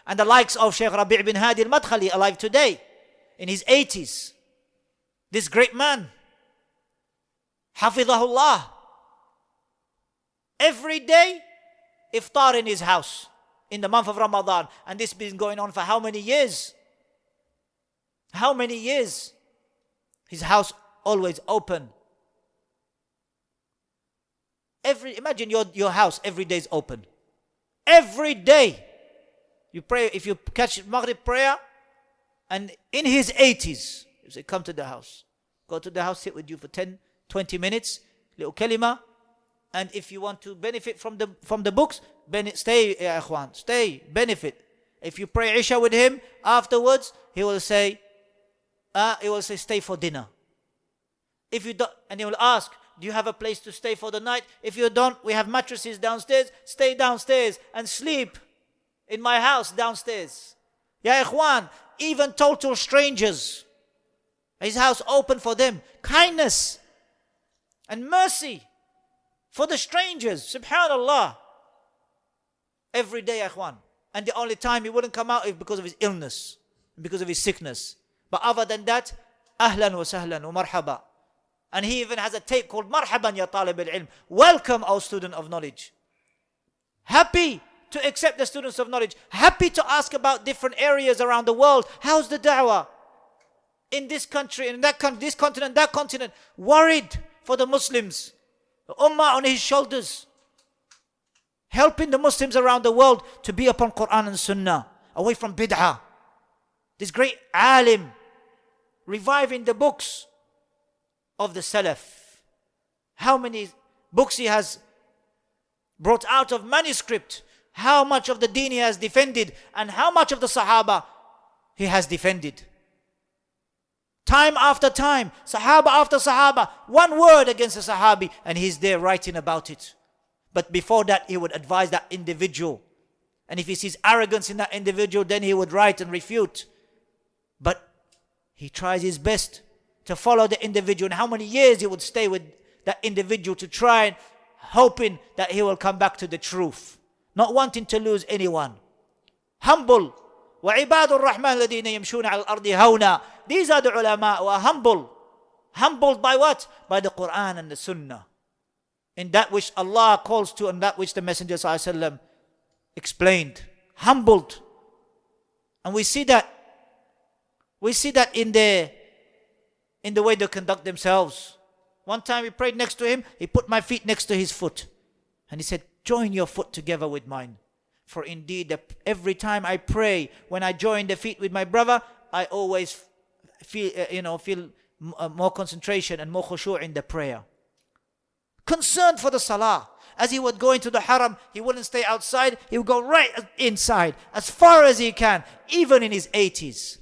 And the likes of Shejkh Rabi ibn Hadi elMedkhalij, alive today, in his 80s. This great man, Hafidhahullah, every day, iftar in his house, in the month of Ramadan. And this has been going on for how many years? How many years? His house always open. Imagine your house every day is open. Every day. You pray, if you catch Maghrib prayer, and in his 80s, you say, come to the house. Go to the house, sit with you for 10, 20 minutes, little kalima. And if you want to benefit from the books, stay, ya ikhwan, stay, benefit. If you pray Isha with him, afterwards, he will say, stay for dinner. If you don't, and he will ask, do you have a place to stay for the night? If you don't, we have mattresses downstairs. Stay downstairs and sleep in my house downstairs. Ya ikhwan, even total strangers, his house open for them. Kindness and mercy for the strangers. Subhanallah. Every day, ya ikhwan. And the only time he wouldn't come out is because of his illness, because of his sickness. But other than that, ahlan wa sahlan wa marhaba. And he even has a tape called Marhaban ya talib al-ilm. Welcome, O student of knowledge. Happy to accept the students of knowledge. Happy to ask about different areas around the world. How's the da'wah? In this country, in that country, this continent, that continent. Worried for the Muslims. The ummah on his shoulders. Helping the Muslims around the world to be upon Quran and Sunnah. Away from bid'ah. This great alim. Reviving the books of the Salaf. How many books he has brought out of manuscript. How much of the deen he has defended. And how much of the Sahaba he has defended. Time after time. Sahaba after Sahaba. One word against a Sahabi. And he's there writing about it. But before that, he would advise that individual. And if he sees arrogance in that individual, then he would write and refute. But he tries his best to follow the individual. And how many years he would stay with that individual to try and hoping that he will come back to the truth. Not wanting to lose anyone. Humble. وَعِبَادُ الرَّحْمَنِ الَّذِينَ يَمْشُونَ عَلَى الْأَرْضِ هَوْنًا. These are the ulama who are humble. Humbled by what? By the Quran and the Sunnah. In that which Allah calls to and that which the Messenger ﷺ explained. Humbled. And we see that in the way they conduct themselves. One time we prayed next to him, he put my feet next to his foot. And he said, join your foot together with mine. For indeed, every time I pray, when I join the feet with my brother, I always feel more concentration and more khushu' in the prayer. Concerned for the salah. As he would go into the haram, he wouldn't stay outside. He would go right inside, as far as he can, even in his 80s.